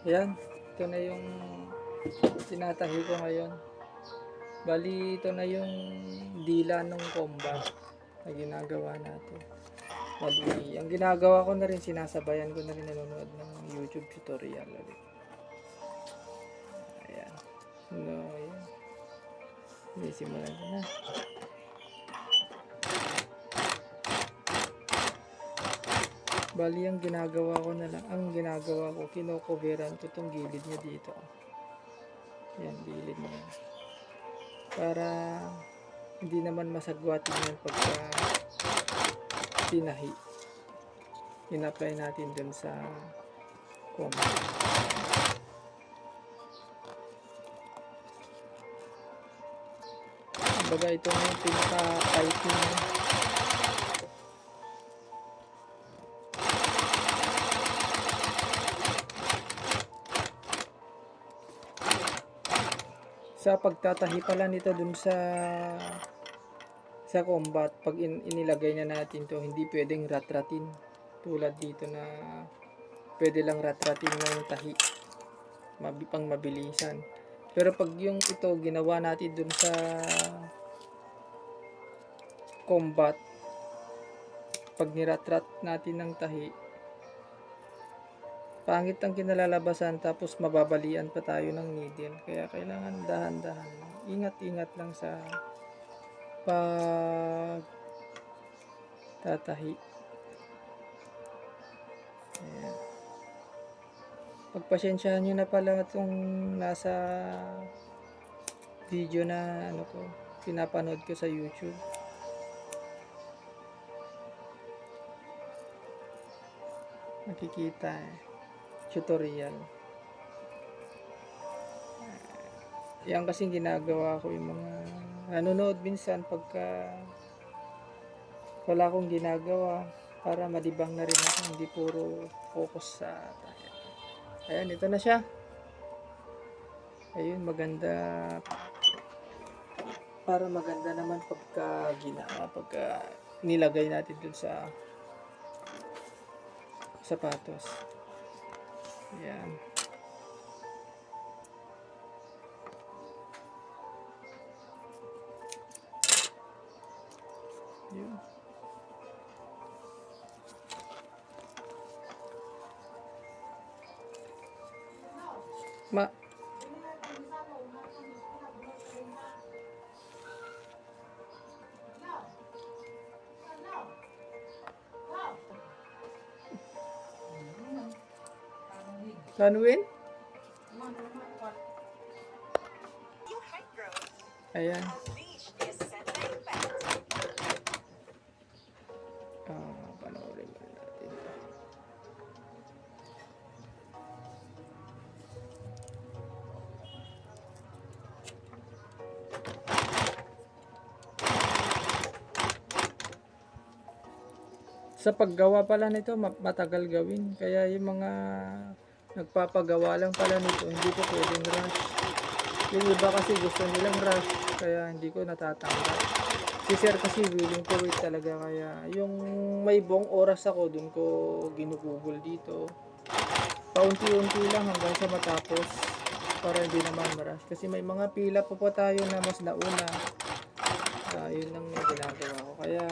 Ayan, ito na yung tinatahi ko ngayon. Bali, ito na yung dila ng combat na ginagawa natin. Bali, ang ginagawa ko na rin, sinasabayan ko na rin nanonood ng YouTube tutorial ulit. Ayan. No, ayan. Simulan ko na. Bali, ang ginagawa ko na lang, kinocoveran ko itong gilid niya dito. Ayan, gilid niya. Para hindi naman masagwatin yan pagka tinahi. In-apply natin dun sa combat. Kumbaga ito yung pinaka-piping sa pagtatahi pala nito dun sa combat. Pag inilagay na natin to, hindi pwedeng rat-ratin tulad dito na pwede lang rat-ratin ng tahi pang mabilisan. Pero pag yung ito ginawa natin dun sa combat, pag nirat-rat natin ng tahi, pangit ang kinalalabasan, tapos mababalian pa tayo ng needle. Kaya kailangan dahan-dahan, ingat-ingat lang sa pag tatahi. Ayan. Pagpasensyahan nyo na pala itong nasa video na pinapanood ko sa YouTube. Makikita tutorial. Yan kasing ginagawa ko, yung mga nanonood minsan pagka wala akong ginagawa, para madibang na rin ako, hindi puro focus sa tayo. Ayan, ito na siya. Ayun, maganda, para maganda naman pagka nilagay natin dun sa sapatos. Ayan. Yun. Tanwin? Ayan. Panoorin mo natin. Sa paggawa pala nito, matagal gawin. Kaya yung mga nagpapagawa lang pala nito, hindi ko pwedeng rush. Yung iba kasi gusto nilang rush, kaya hindi ko natatanggap. Si sir kasi willing to wait talaga, kaya yung may buong oras ako, dun ko ginugugol dito. Paunti-unti lang hanggang sa matapos, para hindi naman marush. Kasi may mga pila pa tayo na mas nauna. Yun lang yung ginagawa ko. Kaya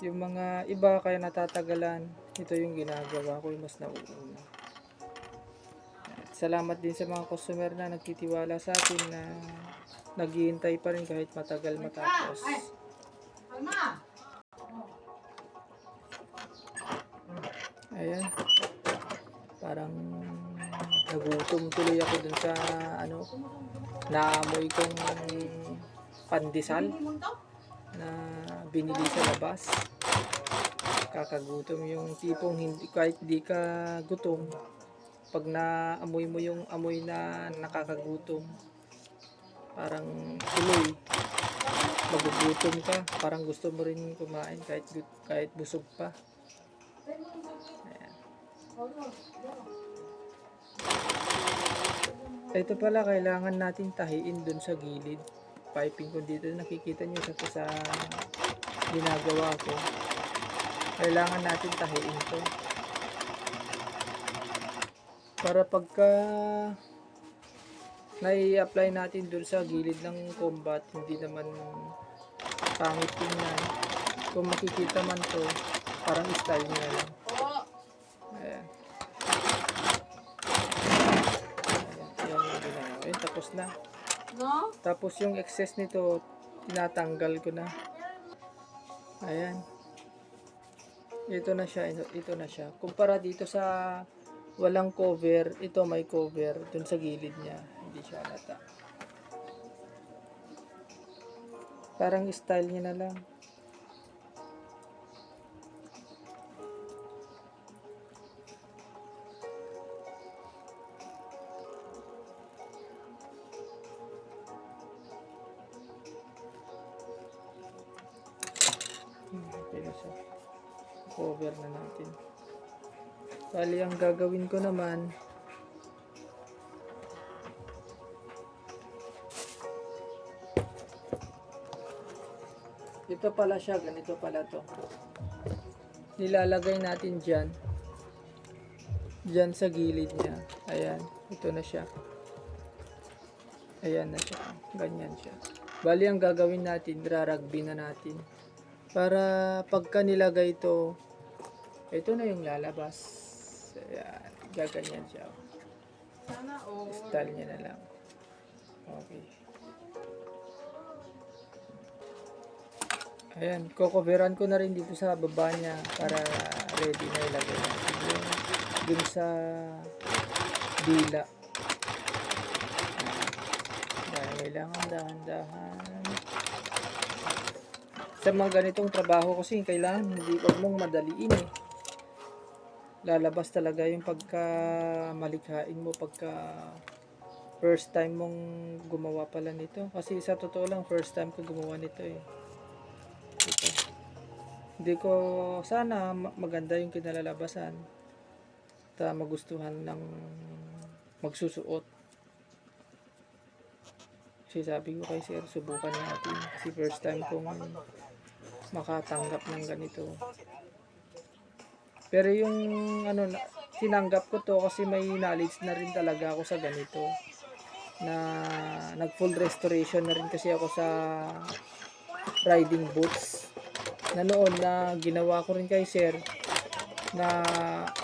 yung mga iba kaya natatagalan, ito yung ginagawa ko, yung mas nauuna. Salamat din sa mga customer na nagtitiwala sa atin, na naghihintay pa rin kahit matagal matapos. Ayan, parang nagutom tuloy ako dun sa naamoy kong pandesal na binili sa labas. Kakagutom, yung tipong hindi, kahit di ka gutom, pag naamoy mo yung amoy na nakakagutom, parang tuloy magugutom ka, parang gusto mo rin kumain kahit busog pa. Ayan. Ito pala, kailangan natin tahiin dun sa gilid. Piping ko dito, nakikita nyo sa ginagawa ko. Kailangan natin tahiin to. Para pagka nai-apply natin dun sa gilid ng combat, hindi naman pangit tingnan. Kung makikita man to, parang style niya lang. Ayan. Ayan yung ginawa. Ayan, tapos na. Tapos yung excess nito, tinatanggal ko na. Ayan. Ito na siya, ito na siya. Kumpara dito sa walang cover, ito may cover dun sa gilid niya. Hindi siya halata. Parang style niya na lang. Okay na siya. Cover na natin. Bali, ang gagawin ko naman, ito pala siya, ganito pala to. Nilalagay natin dyan sa gilid niya. Ayan, ito na siya. Ayan na siya, ganyan siya. Bali, ang gagawin natin, raragbi na natin. Para pagka nilagay ito na yung lalabas. Ayan, gaganyan siya. Style niya na lang. Okay. Ayan, kukoveran ko na rin dito sa baba niya para ready na ilagay natin yung dun sa dila. Kailangan dahan-dahan. Sa mga ganitong trabaho kasi kailangan hindi wag mong madaliin eh. Lalabas talaga yung pagka malikhain mo pagka first time mong gumawa pala nito. Kasi sa totoo lang first time ko gumawa nito eh. Ito. Hindi ko sana maganda yung kinalalabasan. At magustuhan ng magsusuot. Kasi sabi ko kay sir, subukan natin. Kasi first time kong makatanggap ng ganito. Pero yung tinanggap ko to kasi may knowledge na rin talaga ako sa ganito. Na nag full restoration na rin kasi ako sa riding boots. Na noon na ginawa ko rin kay sir na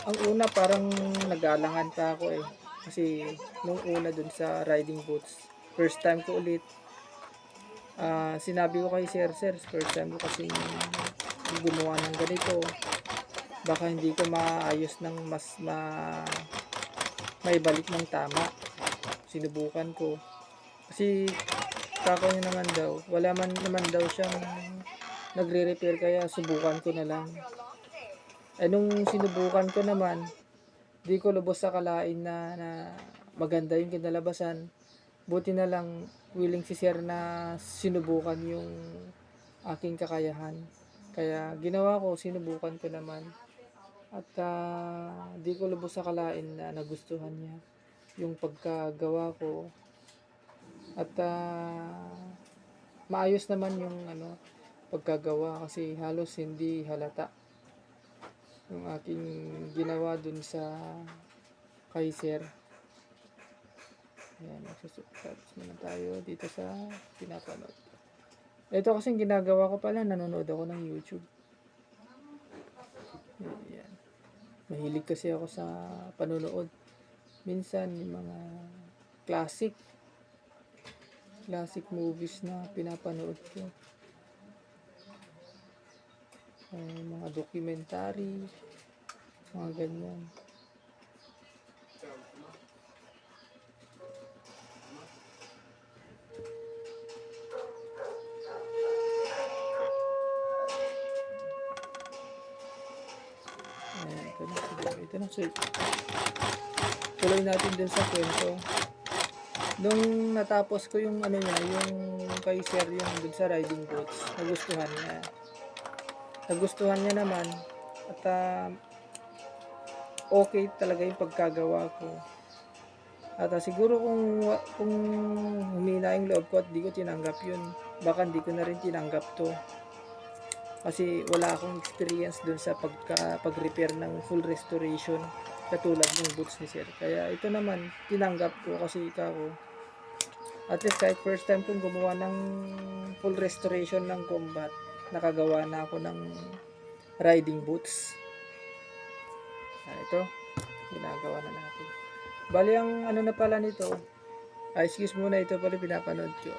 ang una parang nag-aalangan pa ako eh. Kasi nung una dun sa riding boots, first time ko ulit. Sinabi ko kay sir, first time ko kasi gumawa ng ganito. Baka hindi ko maayos ng mas may balik ng tama. Sinubukan ko. Kasi kako niya naman daw, wala man naman daw siyang nagre-repair kaya subukan ko na lang. Nung sinubukan ko naman, di ko lubos sa kalain na maganda yung kinalabasan. Buti na lang willing si sir na sinubukan yung aking kakayahan. Kaya ginawa ko, sinubukan ko naman. At di ko lubos sa kalain na nagustuhan niya yung pagkagawa ko. At maayos naman yung pagkagawa kasi halos hindi halata yung aking ginawa dun sa kay sir. Ayan, magsusubscribe naman tayo dito sa pinapanood. Ito kasing ginagawa ko pala, nanonood ako ng YouTube. Ayan. Mahilig kasi ako sa panonood. Minsan yung mga classic movies na pinapanood ko. Mga documentary, mga ganyan. Ito na. Tuloy natin dun sa kwento. Nung natapos ko yung yung kay sir yung dun sa riding boots, nagustuhan niya naman at okay talaga yung pagkagawa ko. At siguro kung humina yung loob ko at di ko tinanggap yun, baka di ko na rin tinanggap to. Kasi wala akong experience dun sa pag-repair ng full restoration. katulad ng boots ni sir. Kaya ito naman, tinanggap ko kasi ko. At least kahit first time kong gumawa ng full restoration ng combat, nakagawa na ako ng riding boots. Ito, ginagawa na natin. Bali ang ano na pala nito, excuse muna, ito pala pinapanood ko.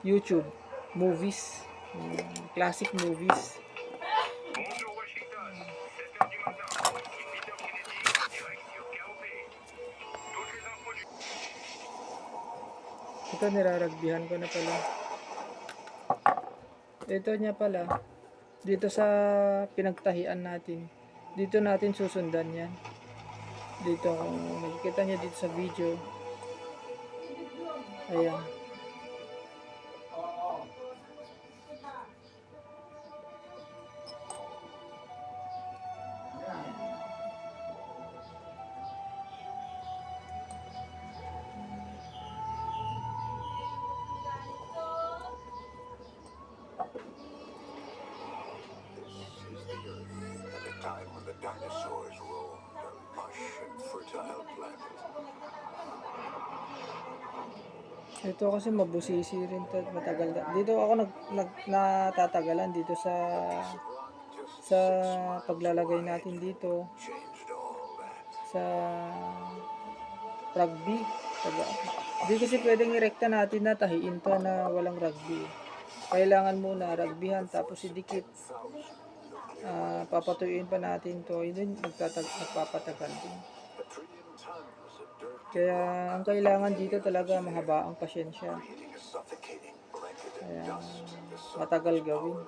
YouTube, movies, classic movies. Ito niraragbihan ko na pala. Ito niya pala. Dito sa pinagtahian natin. Dito natin susundan yan. Dito kung makikita niya dito sa video. Ayan. Time when the dinosaurs roamed a lush and fertile planet. Ito kasi mabusisi rin to, matagal na. Dito ako natatagalan dito sa paglalagay natin dito sa rugby. Hindi kasi pwedeng irekta natin na tahiin to na walang rugby. Kailangan muna rugbyhan tapos idikit. Papatuyuin pa natin to, yun nagpapatagal din. Kaya ang kailangan dito talaga mahaba ang pasyensya. Kaya matagal gawin.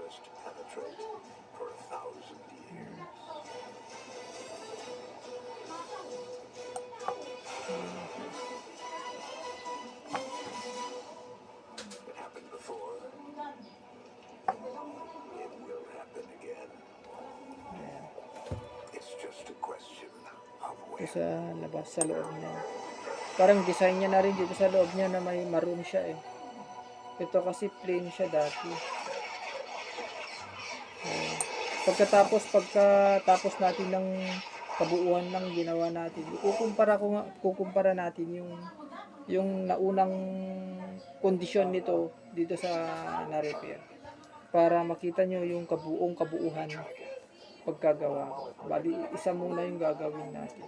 Ito sa labas, sa loob niya. Parang design niya na rin dito sa loob niya na may maroon siya eh. Ito kasi plain siya dati. Pagkatapos natin ng kabuuan ng ginawa natin, kukumpara natin yung naunang kondisyon nito dito sa na-repair. Para makita nyo yung kabuuhan pagkagawa. Bali, isa muna yung gagawin natin.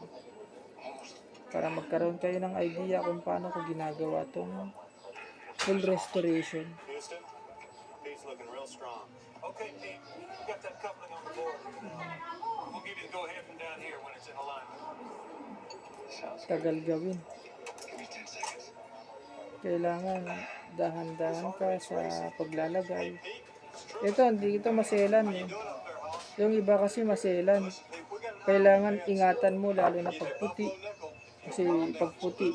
Para magkaroon kayo ng idea kung paano ko ginagawa tong full restoration. He's looking real strong. Okay, Pete, you got that coupling on the board. We'll give you the go-ahead from down here when it's in alignment. Tagal gawin. Kailangan dahan-dahan ka sa paglalagay. Ito, hindi ito maselan eh. Yung iba kasi maselan. Kailangan ingatan mo lalo na pagputi. Kasi pagputi,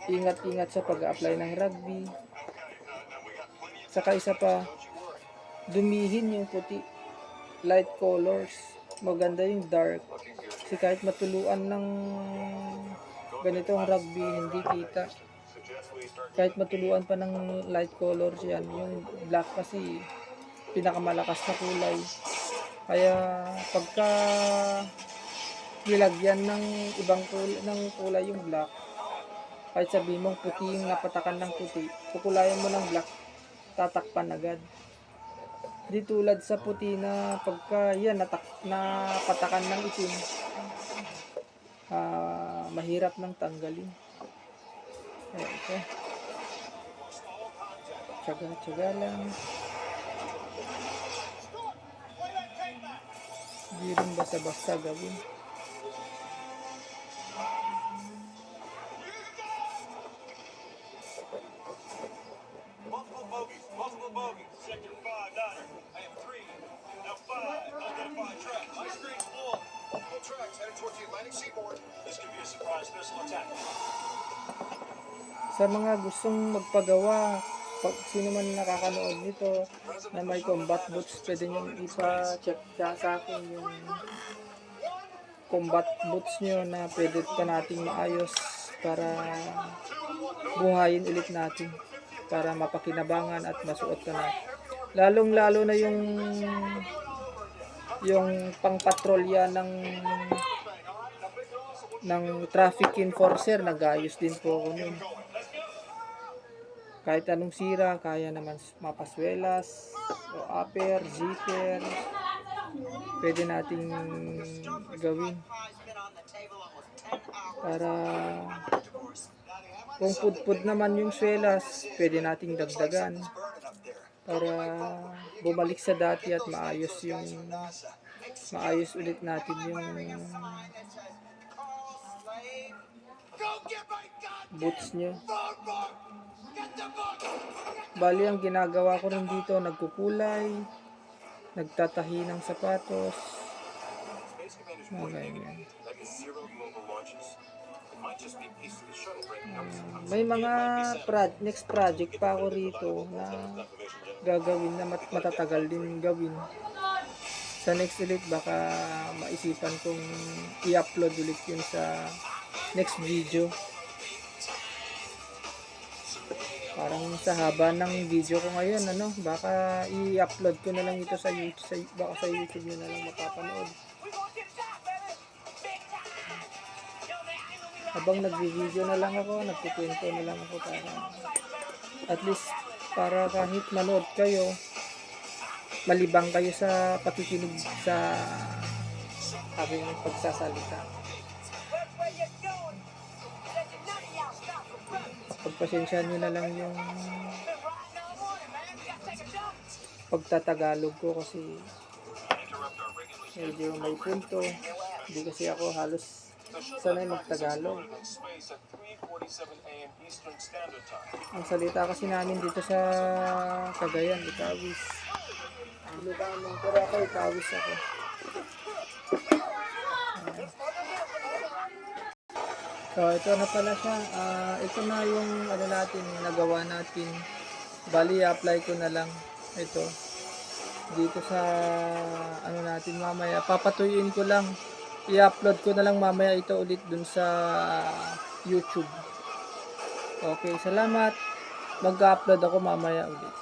ingat-ingat sa pag-apply ng rugby. Saka isa pa, dumihin yung puti. Light colors. Maganda yung dark. Kasi kahit matuluan ng ganitong rugby, hindi kita. Kahit matuluan pa ng light colors yan, yung black kasi pinakamalakas na kulay. Kaya pagka nilagyan ng ibang kulay yung black, kahit sabihin mong puti yung napatakan ng puti, kukulayan mo ng black, tatakpan agad. Di tulad sa puti na pagka yan napatakan ng itim, mahirap nang tanggalin. Kaya ito, tsaga-tsaga lang. Di rin basta-basta gawin. Multiple bogeys. Sector 5, Diner. I have 3. Now 5. Unidentified track. My screen's full. Multiple tracks headed towards the Atlantic seaboard. This could be a surprise missile attack. Sa mga gustong magpagawa, pag sino man nakakanood nito na may combat boots, pwede nyo ipa-check sa akin yung combat boots nyo na pwede pa nating maayos para buhayin ulit natin, para mapakinabangan at masuot ka na. Lalong lalo na yung yung pangpatrolya ng traffic enforcer, nag-ayos din po ako nun. Kahit anong sira, kaya naman mapaswelas, o upper, zipper, pwede nating gawin. Para kung pudpud naman yung swelas, pwede nating dagdagan. Para bumalik sa dati at maayos ulit natin yung boots nyo. Bali, ang ginagawa ko rin dito, nagkukulay, nagtatahi ng sapatos, Space Commander's mga point ganyan. negative. That is 0 global launches. It might just be a piece of the shuttle breaking up as it comes May in. mga next project pa ako rito na gagawin na matatagal din gawin. Sa next ulit, baka maisipan kong i-upload ulit yun sa next video. Parang sa haba ng video ko ngayon, baka i-upload ko na lang ito sa YouTube, baka sa YouTube nyo na lang mapapanood. Habang nagvi-video na lang ako, nagkukwento na lang ako para at least para kahit manood kayo, malibang kayo sa pakikinig sa aking pagsasalita. Pagpasensyahan nyo na lang yung pagtatagalog ko kasi medyo may punto. Hindi kasi ako halos sanay magtagalog. Space at 3:47 a.m. Eastern Standard Time. Ang salita kasi namin dito sa Cagayan, Itawis. Ilocano, pero ako Itawis ako. So, ito na pala siya. Ito na yung natin, nagawa natin. Bali, apply ko na lang ito dito sa natin mamaya. Papatuyuin ko lang. I-upload ko na lang mamaya ito ulit dun sa YouTube. Okay, salamat. Mag-upload ako mamaya ulit.